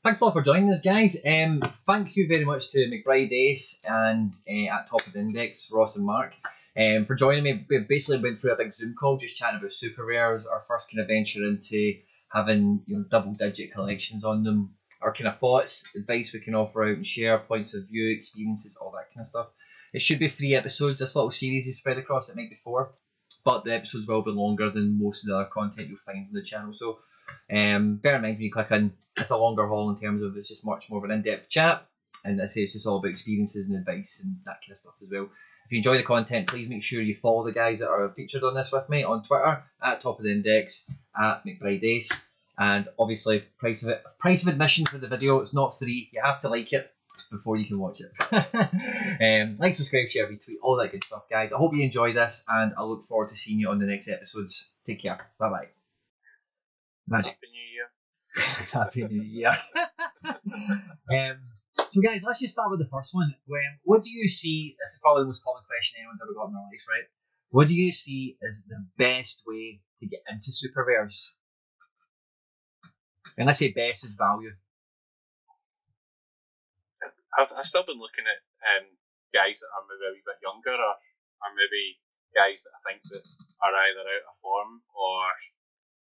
Thanks a lot for joining us, guys. Thank you very much to McBride Ace and at Top of the Index, Ross and Mark, for joining me. We basically went through a big Zoom call just chatting about super rares, our first kind of venture into having double-digit collections on them, our kind of thoughts, advice we can offer out and share, points of view, experiences, all that kind of stuff. It should be 3 episodes. This little series is spread across. It might be 4, but the episodes will be longer than most of the other content you'll find on the channel. So bear in mind when you click in, it's a longer haul in terms of it's just much more of an in-depth chat, and I say it's just all about experiences and advice and that kind of stuff as well. If you enjoy the content, please make sure you follow the guys that are featured on this with me on Twitter at Top of the Index, at McBride Ace, and obviously price of admission for the video. It's not free. You have to like it before you can watch it. Like, subscribe, share, retweet, all that good stuff, guys. I hope you enjoy this, and I look forward to seeing you on the next episodes. Take care. Bye bye. Magic. Happy New Year. Happy New Year. So guys, let's just start with the first one. What do you see, this is probably the most common question anyone's ever got in their life, right? What do you see as the best way to get into super rares? And I say best is value. I've still been looking at guys that are maybe a wee bit younger, or maybe guys that I think that are either out of form or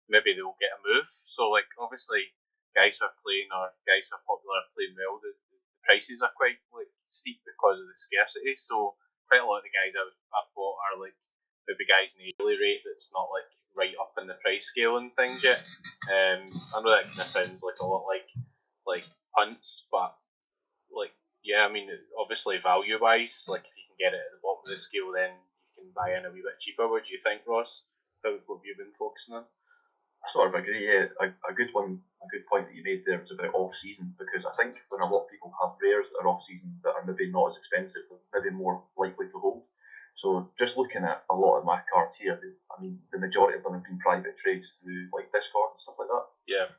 maybe they'll get a move. So, like, obviously, guys who are playing or guys who are popular are playing well. The prices are quite steep because of the scarcity. So, quite a lot of the guys I've bought are like maybe guys in the early rate that's not like right up in the price scale and things yet. I know that kind of sounds like a lot like punts, but yeah, I mean, obviously value wise, like if you can get it at the bottom of the scale, then you can buy in a wee bit cheaper. What do you think, Ross? What have you been focusing on? I sort of agree. Yeah, a good point that you made there was about off season, because I think when a lot of people have rares that are off season that are maybe not as expensive, maybe more likely to hold. So just looking at a lot of my cards here, I mean, the majority of them have been private trades through like Discord and stuff like that. Yeah.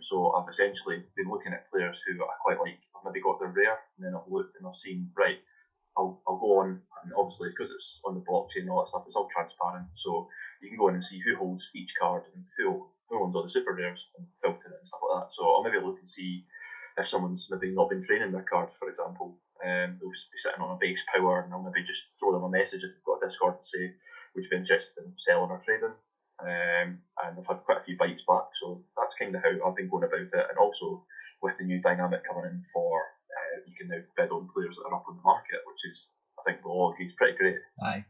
So I've essentially been looking at players who I quite like. I've maybe got their rare, and then I've looked and I've seen, right, I'll go on, and obviously because it's on the blockchain and all that stuff, it's all transparent. So you can go in and see who holds each card and who owns all the super rares and filter it and stuff like that. So I'll maybe look and see if someone's maybe not been training their card, for example, they'll be sitting on a base power, and I'll maybe just throw them a message if they've got a Discord to say, would you be interested in selling or trading? And I've had quite a few bites back, so that's kind of how I've been going about it. And also with the new dynamic coming in for you can now bid on players that are up on the market, which is, I think we'll all agree, is pretty great. Aye.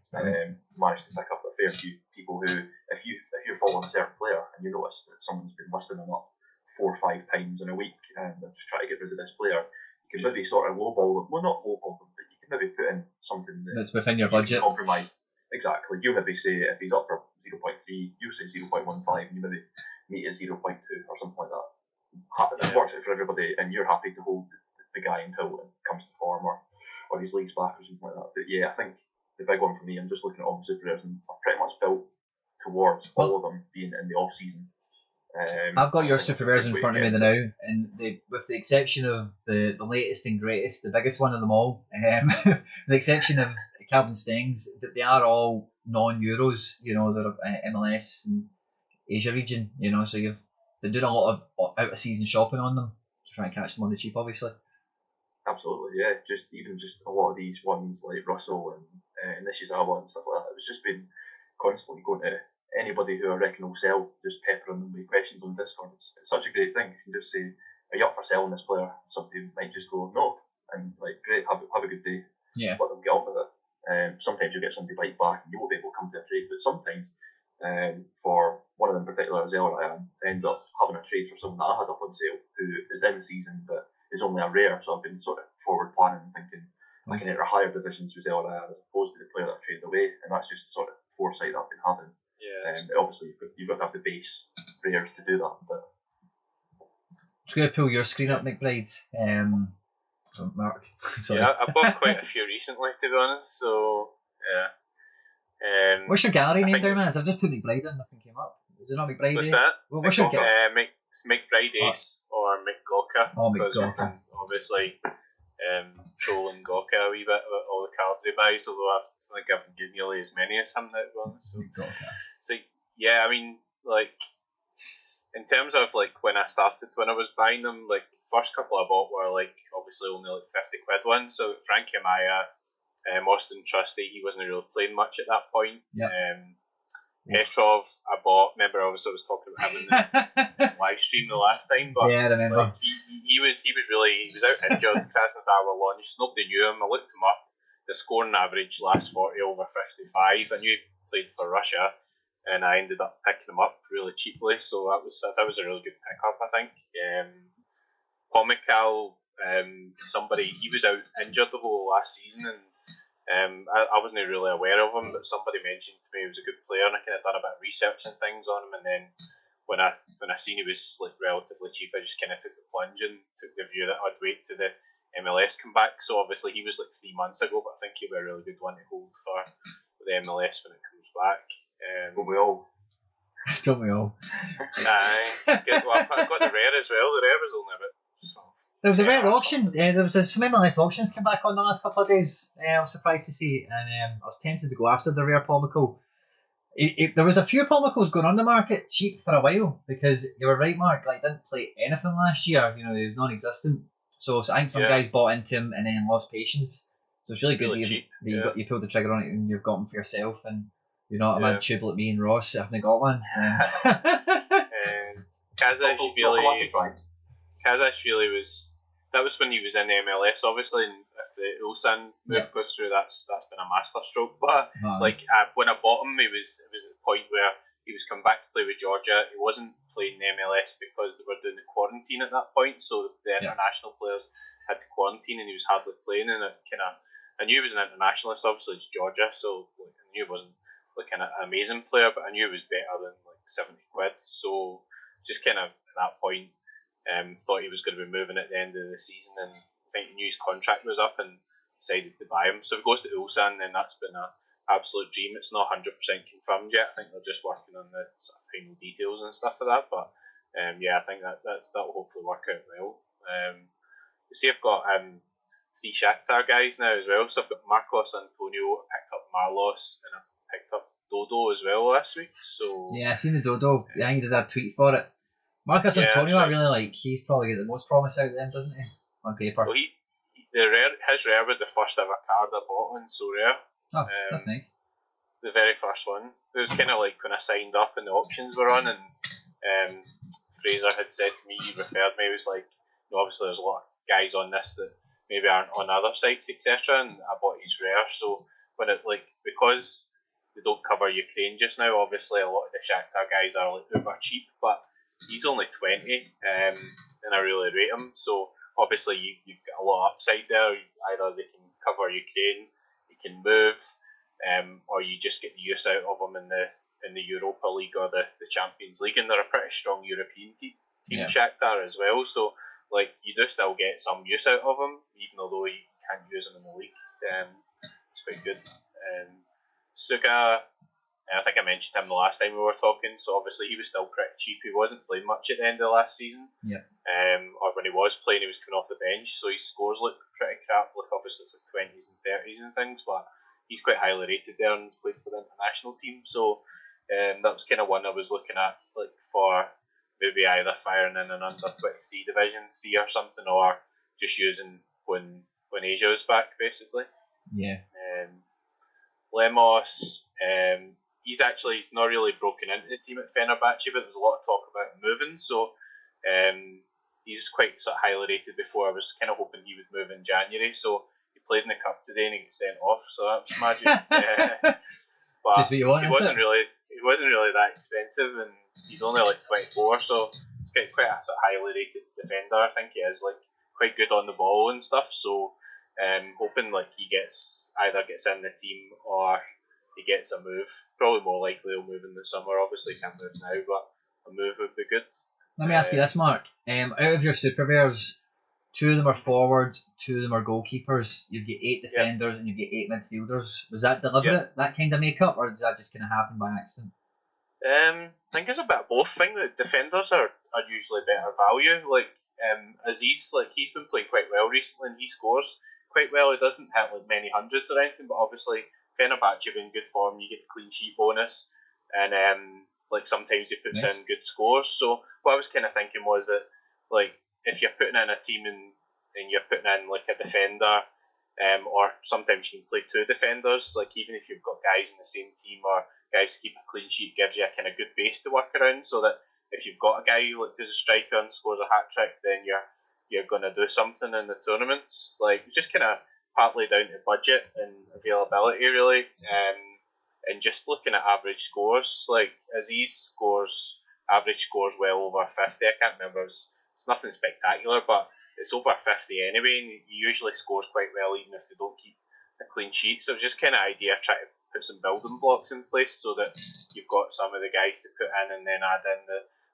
Managed to pick up a fair few people who, if you're following a certain player and you notice that someone's been listing them up 4 or 5 times in a week and they're just trying to get rid of this player, you can maybe sort of lowball them. Well, not lowball them, but you can maybe put in something that's within your budget. Compromise. Exactly. You maybe say if he's up for 0.3, you say 0.15, and you maybe meet at 0.2 or something like that. It works out for everybody, and you're happy to hold the guy until it comes to form or his leagues back or something like that. But yeah, I think the big one for me, I'm just looking at all the super rares, and I've pretty much built towards all of them being in the off season. I've got your super rares in front of me now, and with the exception of the latest and greatest, the biggest one of them all, the exception of Calvin Stings, but they are all non-Euros, they're MLS and Asia region, so you've been doing a lot of out-of-season shopping on them to try and catch them on the cheap, obviously. Absolutely, yeah. Just a lot of these ones like Russell and Nishizawa and stuff like that, it's just been constantly going to anybody who I reckon will sell, just peppering them with questions on Discord. It's such a great thing. You can just say, are you up for selling this player? Somebody might just go, no. And like, great, have a good day. Yeah. Let them get on with it. Sometimes you'll get somebody bite back and you won't be able to come to a trade, but sometimes for one of them in particular, SoRare, I end up having a trade for someone that I had up on sale who is in the season but is only a rare, so I've been sort of forward planning and thinking I can enter higher divisions with SoRare as opposed to the player that I traded away, and that's just the sort of foresight that I've been having. Yeah. Obviously you've got to have the base rares to do that, but just going to pull your screen up, McBride. Mark. Sorry. Yeah, I bought quite a few recently, to be honest. So yeah. What's your gallery name there, man? I've just put McBride in, nothing came up. Is it not McBride? What's that? Well, what's your gallery? It's McBride Ace or McGawker. Oh, because McGawker. Obviously, trolling Gawker a wee bit about all the cards he buys, although I think I haven't given nearly as many as him now, to be honest. So yeah, I mean, like, in terms of like when I was buying them, like the first couple I bought were like obviously only like 50 quid ones. So Frankie Maya, Austin Trusty, he wasn't really playing much at that point. Yep. Petrov, I bought. Remember, I was talking about him in the live stream the last time, but yeah, I remember. Like, he was out injured. Krasnodar were launched. Nobody knew him. I looked him up. The scoring average last 40 over 55. I knew he played for Russia, and I ended up picking him up really cheaply. So that was a really good pickup, I think. Comical, somebody, he was out injured the whole last season, and I wasn't really aware of him, but somebody mentioned to me he was a good player, and I kind of done a bit of research and things on him. And then when I seen he was like relatively cheap, I just kind of took the plunge and took the view that I'd wait to the MLS come back. So obviously he was like 3 months ago, but I think he'll be a really good one to hold for the MLS when it comes back. Don't we all? Don't we all? Aye. Well, I've got the rare as well. The rare was only about. There was a rare auction. There was some MLS auctions come back on the last couple of days. I was surprised to see, and I was tempted to go after the rare Paul McCall. There was a few Paul McCalls going on the market cheap for a while, because you were right, Mark. Like, didn't play anything last year. You know, he was non-existent. So I think some guys bought into him and then lost patience. So it's really good that you pulled the trigger on it and you've got him for yourself, and you're not a mad tube like me and Ross that haven't got one. Kazashvili was when he was in MLS, obviously, and if the Ulsan move goes through, that's been a masterstroke. But when I bought him, it was at the point where he was coming back to play with Georgia. He wasn't playing the MLS because they were doing the quarantine at that point, so the international players had to quarantine, and he was hardly playing. And I knew he was an internationalist. Obviously, it's Georgia, so I knew he wasn't like an amazing player, but I knew he was better than like 70 quid. So just kind of at that point. Thought he was going to be moving at the end of the season, and I think he knew his contract was up and decided to buy him. So if it goes to Ulsan, then that's been an absolute dream. It's not 100% confirmed yet. I think they're just working on the sort of final details and stuff like that. But I think that will hopefully work out well. You see, I've got 3 Shakhtar guys now as well. So I've got Marcos Antonio, I picked up Marlos, and I picked up Dodo as well last week. So yeah, I seen the Dodo. I think he did that tweet for it. Marcus Antonio, I really like. He's probably got the most promise out of them, doesn't he? On paper. Well, his rare was the first ever card I bought on SoRare. Oh, that's nice. The very first one. It was kind of like when I signed up and the auctions were on, and Fraser had said to me, he referred me, he was like, obviously there's a lot of guys on this that maybe aren't on other sites, etc. And I bought his rare, so when it because they don't cover Ukraine just now, obviously a lot of the Shakhtar guys are like uber cheap, but he's only 20, and I really rate him. So obviously you've got a lot of upside there. Either they can cover Ukraine, you can move, or you just get the use out of them in the Europa League or the Champions League, and they're a pretty strong European team Shakhtar as well. So like you do still get some use out of them, even although you can't use them in the league. It's quite good. Suga, I think I mentioned him the last time we were talking, so obviously he was still pretty cheap. He wasn't playing much at the end of last season. Yeah. Or when he was playing, he was coming off the bench, so his scores look pretty crap. Like obviously it's like 20s and 30s and things, but he's quite highly rated there and he's played for the international team. So that was kind of one I was looking at, like for maybe either firing in an under 23 Division 3 or something, or just using when Asia was back, basically. Yeah. Lemos, he's not really broken into the team at Fenerbahce, but there's a lot of talk about him moving, so he's quite sort of highly rated before. I was kind of hoping he would move in January, so he played in the Cup today and he got sent off, so that was magic. But he wasn't really that expensive, and he's only like 24, so he's quite a sort of highly rated defender. I think he is like quite good on the ball and stuff, so hoping like he either gets in the team or he gets a move. Probably more likely he'll move in the summer. Obviously, can't move now, but a move would be good. Let me ask you this, Mark. Out of your super rares, 2 of them are forwards, 2 of them are goalkeepers. You get 8 defenders and you get 8 midfielders. Was that deliberate, that kind of makeup, or does that just kind of happen by accident? I think it's a bit of both. I think the defenders are usually better value. Like Aziz, like he's been playing quite well recently and he scores quite well. He doesn't hit like many hundreds or anything, but obviously Fenerbahce in good form, you get the clean sheet bonus, and like sometimes he puts Nice. in good scores. So what I was kind of thinking was that, like, if you're putting in a team and you're putting in like a defender, or sometimes you can play two defenders, like even if you've got guys in the same team or guys keep a clean sheet, gives you a kind of good base to work around, so that if you've got a guy like who's a striker and scores a hat trick, then you're going to do something in the tournaments. Like, just kind of partly down to budget and availability, really, and just looking at average scores. Like, Aziz average scores well over 50. I can't remember. It's nothing spectacular, but it's over 50 anyway, and he usually scores quite well even if they don't keep a clean sheet. So it's just kind of idea try to put some building blocks in place so that you've got some of the guys to put in and then add in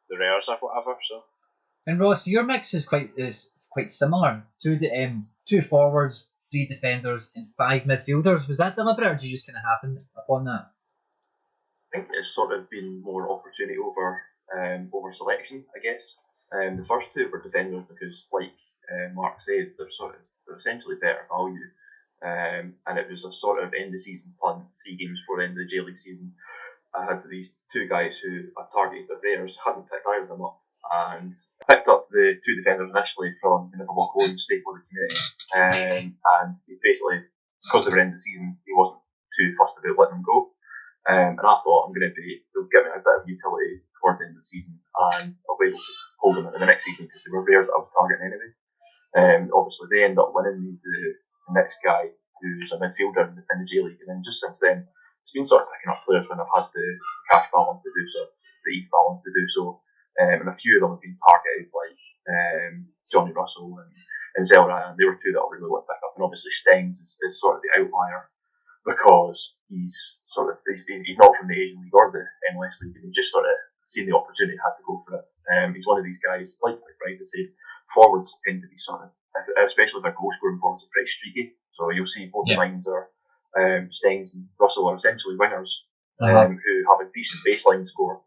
the rares or whatever. So. And Ross, your mix is quite similar. Two forwards, 3 defenders, and 5 midfielders. Was that deliberate, or did you just kind of happen upon that? I think it's sort of been more opportunity over selection, I guess. The first 2 were defenders because, like Mark said, they're essentially better value. And it was a sort of end of season punt, 3 games before the end of the J League season. I had these 2 guys who I targeted the rares, hadn't picked either of them up, and I picked up the 2 defenders initially from the Walk-Alone staple of the community, and he basically, because they were end of the season, he wasn't too fussed about letting them go. And I thought they'll give me a bit of utility towards the end of the season, and I'll be able to hold them in the next season because they were rares that I was targeting anyway. Obviously, they end up winning the next guy who's a midfielder in the J League, and then just since then, it's been sort of picking up players when I've had the cash balance to do so, the ETH balance to do so, and a few of them have been targeted, like Johnny Russell and SoRare, and they were 2 that I really want to pick up. And obviously, Stengs is sort of the outlier because he's not from the Asian League or the MLS League, and he just sort of seen the opportunity, had to go for it. He's one of these guys, like Bride said, forwards tend to be sort of, especially if they're goal scoring forwards, are pretty streaky. So you'll see both the lines are Stengs and Russell are essentially wingers who have a decent baseline score,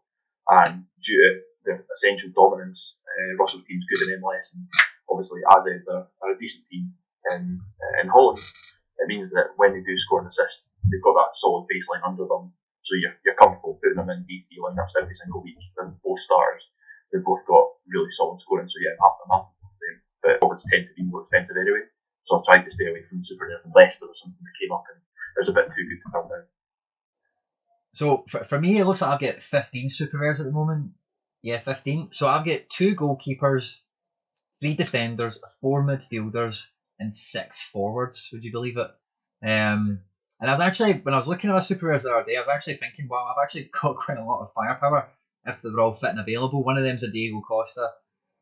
and due to their essential dominance, Russell's team's good in MLS, and obviously AZ are a decent team in Holland. It means that when they do score an assist, they've got that solid baseline under them, so you're comfortable putting them in DT lineups every single week. They're both stars. They've both got really solid scoring, so yeah, I'm happy with them. But forwards tend to be more expensive anyway, so I've tried to stay away from super rares unless there was something that came up and it was a bit too good to turn down. So for me, it looks like I've got 15 super rares at the moment. Yeah, 15. So I've got 2 goalkeepers, 3 defenders, 4 midfielders, and 6 forwards. Would you believe it? And I was actually, when I was looking at my super rares the other day, I was actually thinking, wow, I've actually got quite a lot of firepower if they were all fit and available. One of them's a Diego Costa,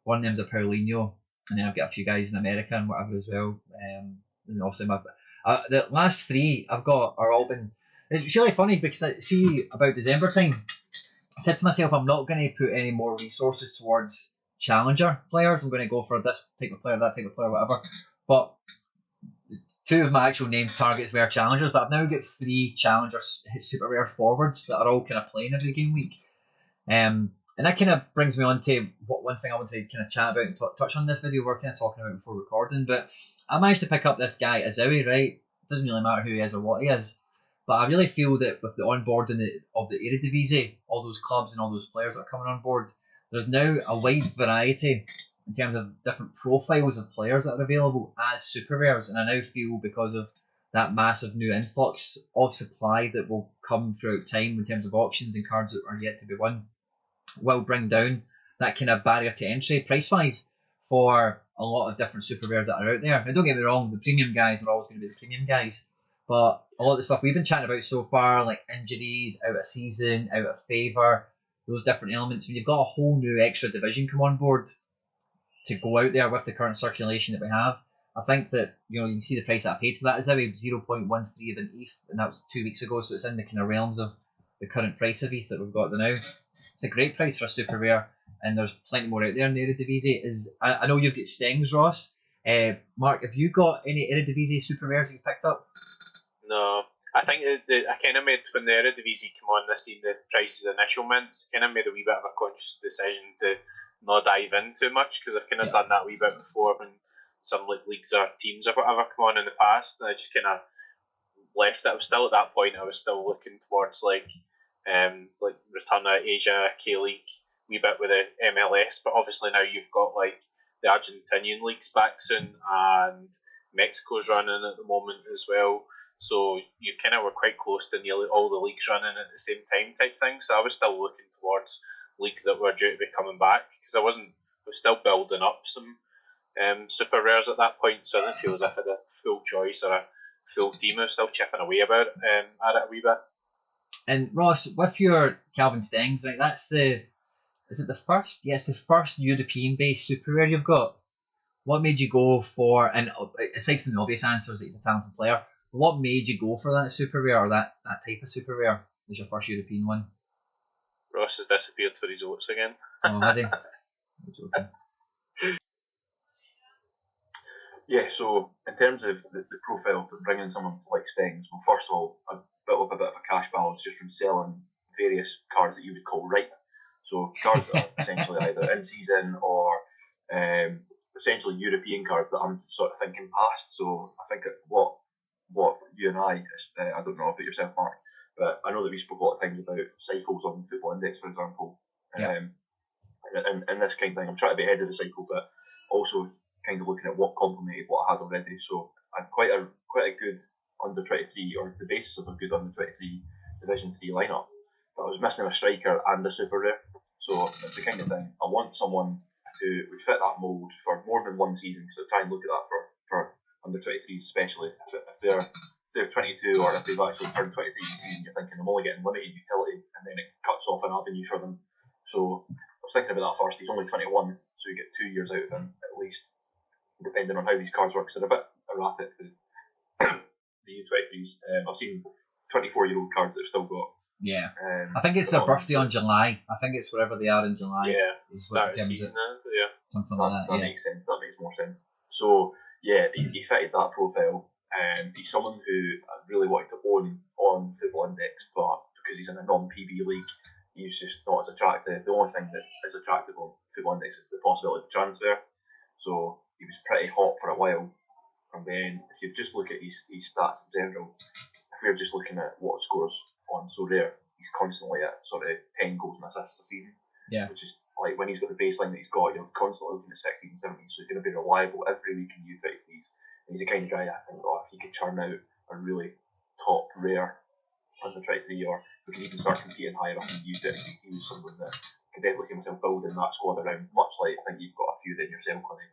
one of them's a Paulinho, and then I've got a few guys in America and whatever as well. And also the last 3 I've got are all been. It's really funny because I see about December time, I said to myself, I'm not going to put any more resources towards challenger players. I'm going to go for this type of player, that type of player, whatever. But 2 of my actual named targets were challengers, but I've now got 3 challenger super rare forwards that are all kind of playing every game week. And that kind of brings me on to one thing I want to kind of chat about and touch on this video we're kind of talking about before recording. But I managed to pick up this guy, Azawi, right? Doesn't really matter who he is or what he is. But I really feel that with the onboarding of the Eredivisie, all those clubs and all those players that are coming on board, there's now a wide variety in terms of different profiles of players that are available as super rares. And I now feel because of that massive new influx of supply that will come throughout time in terms of auctions and cards that are yet to be won, will bring down that kind of barrier to entry price-wise for a lot of different super rares that are out there. Now, don't get me wrong, the premium guys are always going to be the premium guys. But a lot of the stuff we've been chatting about so far, like injuries, out of season, out of favour, those different elements, when you've got a whole new extra division come on board to go out there with the current circulation that we have, I think that, you can see the price that I paid for that is about 0.13 of an ETH, and that was 2 weeks ago, so it's in the kind of realms of the current price of ETH that we've got now. It's a great price for a super rare, and there's plenty more out there in the Eredivisie. I know you've got Stengs, Ross. Mark, have you got any Eredivisie super rares that you picked up? No, I think I kind of made, when the Eredivisie came on this scene, the prices initial mints, kind of made a wee bit of a conscious decision to not dive in too much, because I've kind of done that a wee bit before when some leagues or teams or whatever come on in the past, and I just kind of left it. I was still at that point, I was still looking towards like like return of Asia, K-League, wee bit with the MLS, but obviously now you've got like the Argentinian leagues back soon, and Mexico's running at the moment as well. So you kind of were quite close to nearly all the leagues running at the same time type thing. So I was still looking towards leagues that were due to be coming back, because I was still building up some super rares at that point, so I didn't feel as if I had a full choice or a full team. I was still chipping away about at it a wee bit. And Ross, with your Calvin Stengs, right, is it the first? Yeah, it's the first European-based super rare you've got. What made you go for, and aside from the obvious answers that he's a talented player, what made you go for that super rare, or that type of super rare as your first European one? Ross has disappeared for his oats again. Oh, has he? I'm joking. Yeah, so in terms of the profile for bringing someone like Stengs, well, first of all, I built up a bit of a cash balance just from selling various cards that you would call right. So cards that are essentially either in season or essentially European cards that I'm sort of thinking past. So I think what you and I don't know about yourself, Mark, but I know that we spoke a lot of times about cycles on Football Index, for example. Yeah. And this kind of thing, I'm trying to be ahead of the cycle, but also kind of looking at what complemented what I had already. So I had quite a good under 23, or the basis of a good under 23 Division 3 lineup. But I was missing a striker and a super rare. So it's the kind of thing, I want someone who would fit that mould for more than one season. So try and look at that for under 23s especially. If they're 22, or if they've actually turned 23 this season, you're thinking I'm only getting limited utility, and then it cuts off an avenue for them. So I was thinking about that first. He's only 21, so you get 2 years out of him at least, depending on how these cards work. Because they're a bit erratic, the U23s. I've seen 24-year-old cards that have still got. Yeah. I think it's their birthday on July. I think it's wherever they are in July. Yeah, start of the season, yeah. Something like that. That makes sense. That makes more sense. So, yeah, he fitted that profile. He's someone who I really wanted to own on Football Index, but because he's in a non-PB league, he's just not as attractive. The only thing that is attractive on Football Index is the possibility of transfer. So he was pretty hot for a while. And then if you just look at his stats in general, if we're just looking at what scores on SoRare, he's constantly at sort of 10 goals and assists a season. Yeah. Which is like when he's got the baseline that he's got, you're constantly looking at 60s and 70s, so he's going to be reliable every week in U23s. And he's the kind of guy I think, if he could churn out a really top rare under 23, or we can even start competing higher up in U23, he was someone that I could definitely see myself building that squad around, much like I think you've got a few in yourself, Connie.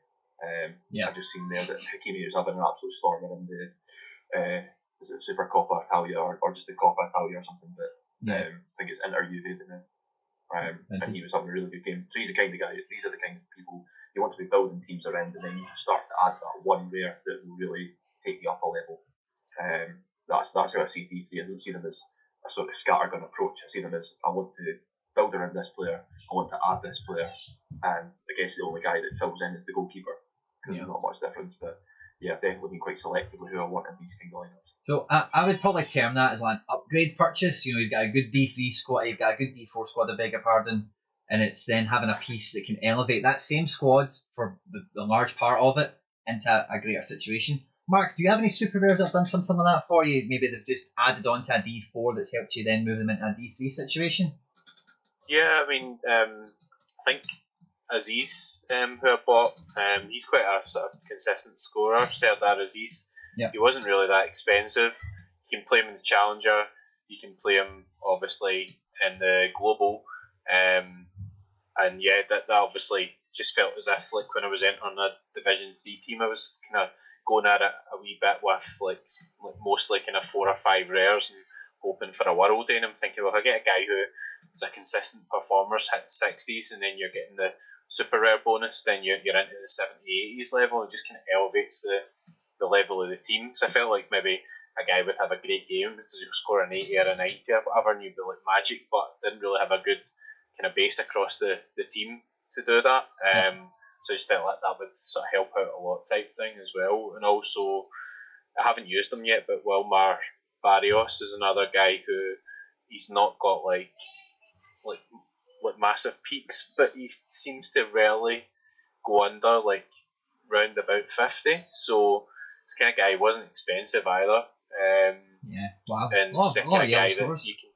I've just seen there that Hakimi was having an absolute storm in the is it Super Coppa Italia or just the Coppa Italia or something, but I think it's Inter Juve now. And he was having a really good game. So he's the kind of guy, these are the kind of people you want to be building teams around, and then you can start to add that one rare that will really take you up a level. That's how I see D3. I don't see them as a sort of scattergun approach. I see them as, I want to build around this player, I want to add this player, and I guess the only guy that fills in is the goalkeeper, because there's not much difference. But yeah, I've definitely been quite selective with who I want in these kind of lineups. So I would probably term that as like an upgrade purchase. You know, you've got a good D3 squad, you've got a good D4 squad, I beg your pardon, and it's then having a piece that can elevate that same squad for the large part of it into a greater situation. Mark, do you have any super rares that have done something like that for you? Maybe they've just added on to a D4 that's helped you then move them into a D3 situation? Yeah, I mean, I think Aziz, who I bought, he's quite a sort of consistent scorer. Serdar Aziz, he wasn't really that expensive. You can play him in the Challenger, you can play him obviously in the Global, and yeah, that obviously just felt as if like when I was entering a Division 3 team, I was kind of going at it a wee bit with like mostly kind of 4 or 5 rares and hoping for a world day. And I'm thinking, well, if I get a guy who is a consistent performer, hit 60s, and then you're getting the super rare bonus, then you're into the 70s, 80s level, and just kind of elevates the level of the team. So I felt like maybe a guy would have a great game because he'll score an 80 or a 90 or whatever, and you'd be like magic, but didn't really have a good kind of base across the team to do that. So I just felt like that would sort of help out a lot type thing as well. And also, I haven't used him yet, but Wilmar Barrios is another guy who he's not got like massive peaks, but he seems to rarely go under like round about 50. So it's kind of guy, he wasn't expensive either. Wow. And second guy that you can.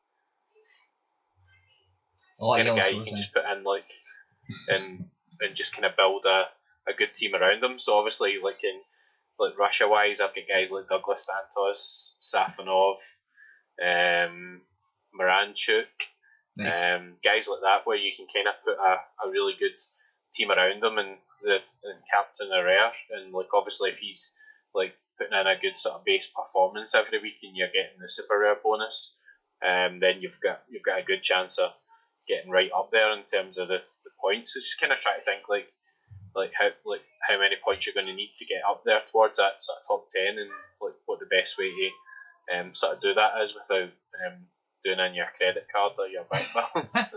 kind of guy you can just put in and just kind of build a good team around him. So obviously, like in Russia wise, I've got guys like Douglas Santos, Safonov, Moranchuk, Nice. guys like that, where you can kind of put a really good team around them, and captain are rare, and like obviously if he's like putting in a good sort of base performance every week and you're getting the super rare bonus, then you've got a good chance of getting right up there in terms of the points. So just kind of try to think like how many points you're going to need to get up there towards that sort of top 10, and like what the best way to sort of do that is without doing in your credit card or your bank balance.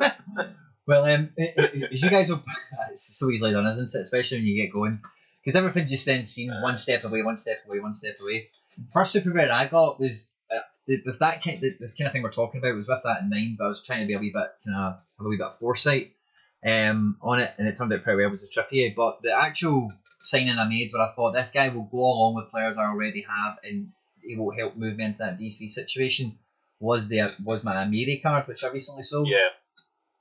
Well, as you guys will, it's so easily done, isn't it? Especially when you get going, because everything just then seems one step away, one step away, one step away. First super rare I got was with that kind, the kind of thing we're talking about was with that in mind, but I was trying to be a wee bit have a wee bit of foresight on it, and it turned out pretty well. It was a Trippier, but the actual signing I made, where I thought this guy will go along with players I already have, and he will help move me into that D3 situation, was my Amiri card, which I recently sold. Yeah.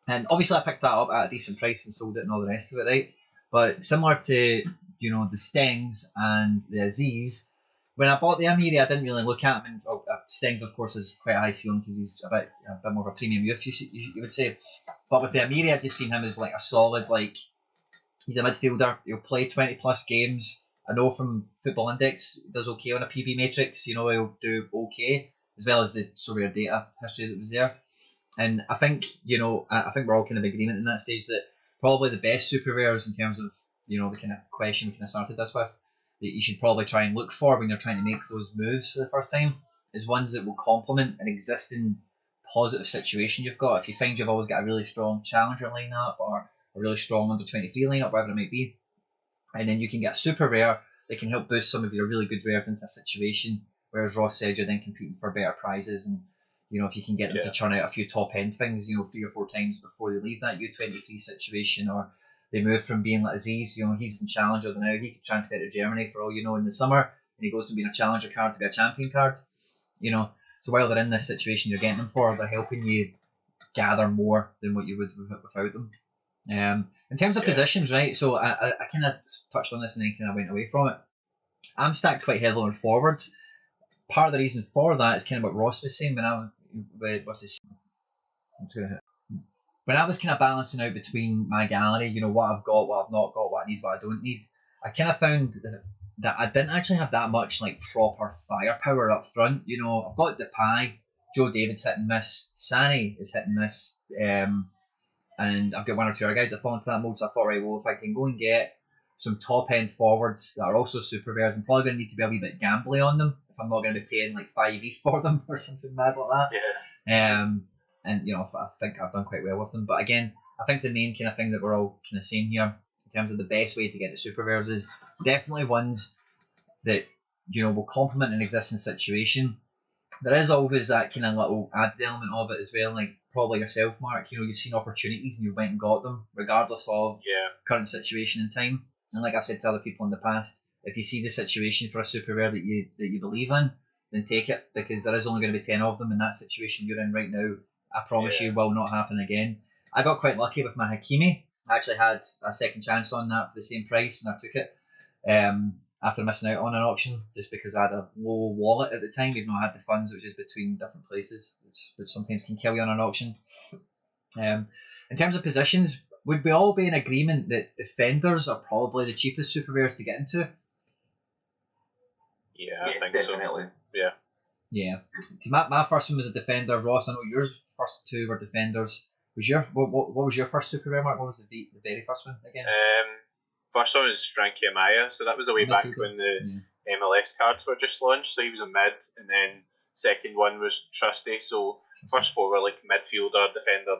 And obviously I picked that up at a decent price and sold it and all the rest of it, right? But similar to, the Stings and the Aziz, when I bought the Amiri, I didn't really look at him. And Stings, of course, is quite a high ceiling because he's a bit more of a premium youth, you would say. But with the Amiri, I just seen him as like a solid, like, he's a midfielder. He'll play 20 plus games. I know from Football Index, he does okay on a PB matrix. He'll do okay, as well as the SoRare data history that was there. And I think, I think we're all kind of agreement in that stage that probably the best super rares in terms of, the kind of question we kind of started this with, that you should probably try and look for when you're trying to make those moves for the first time, is ones that will complement an existing positive situation you've got. If you find you've always got a really strong challenger lineup or a really strong under 23 lineup, whatever it might be, and then you can get a super rare that can help boost some of your really good rares into a situation, whereas Ross said you're then competing for better prizes, and if you can get them to churn out a few top end things, 3 or 4 times before they leave that U23 situation, or they move from being like Aziz, he's in Challenger now, he could transfer to Germany for all you know in the summer, and he goes from being a Challenger card to be a champion card. So while they're in this situation you're getting them for, they're helping you gather more than what you would without them. In terms of positions, right, so I kind of touched on this and then kind of went away from it. I'm stacked quite heavily on forwards. Part of the reason for that is kind of what Ross was saying when I was kind of balancing out between my gallery, what I've got, what I've not got, what I need, what I don't need. I kind of found that I didn't actually have that much like proper firepower up front. I've got Depay, Joe David's hit and miss, Sané is hit and miss, and I've got 1 or 2 other guys that fall into that mode. So I thought, right, well, if I can go and get some top end forwards that are also super rares, I'm probably going to need to be a wee bit gambly on them if I'm not going to be paying like 5 ETH for them or something mad like that. Yeah. And I think I've done quite well with them. But again, I think the main kind of thing that we're all kind of saying here in terms of the best way to get the super rares is definitely ones that will complement an existing situation. There is always that kind of little added element of it as well, like probably yourself, Mark. You've seen opportunities and you went and got them, regardless of current situation and time. And like I've said to other people in the past, if you see the situation for a super rare that you believe in, then take it, because there is only going to be 10 of them, and that situation you're in right now, I promise you, will not happen again. I got quite lucky with my Hakimi. I actually had a second chance on that for the same price, and I took it after missing out on an auction, just because I had a low wallet at the time, even though I had the funds, which is between different places, which sometimes can kill you on an auction. In terms of positions, would we all be in agreement that defenders are probably the cheapest super rares to get into? Yeah, I think definitely. So. Yeah. My first one was a defender. Ross, I know yours first 2 were defenders. What was your first super rare, Mark? What was the very first one again? First one was Frankie Amaya, so that was a way back when the MLS cards were just launched, so he was a mid, and then second one was Trusty, so first 4 were like midfielder, defender,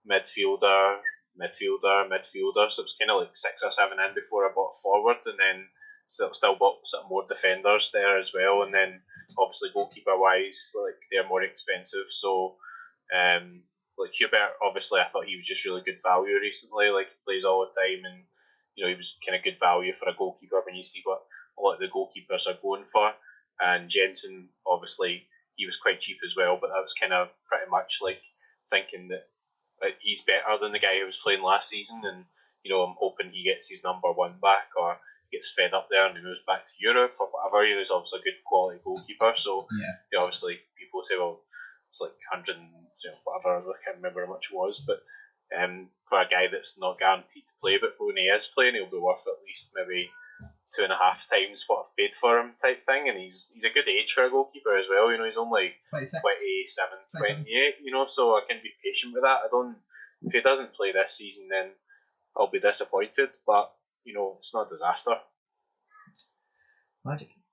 midfielder, so it was kind of like 6 or 7 in before I bought forward, and then still bought some more defenders there as well, and then obviously goalkeeper wise, like they're more expensive, so like Hubert, obviously I thought he was just really good value recently, like he plays all the time, and he was kind of good value for a goalkeeper when you see what a lot of the goalkeepers are going for. And Jensen, obviously he was quite cheap as well, but that was kind of pretty much like thinking that he's better than the guy who was playing last season, and I'm hoping he gets his number one back, or he gets fed up there and he moves back to Europe or whatever. He's obviously a good quality goalkeeper, so obviously people say, well, it's like 100 whatever, I can't remember how much it was, but for a guy that's not guaranteed to play, but when he is playing, he'll be worth at least maybe 2.5 times what I've paid for him type thing. And he's a good age for a goalkeeper as well. He's only 26. 27, 28, so I can be patient with that. If he doesn't play this season, then I'll be disappointed, but it's not a disaster. Magic.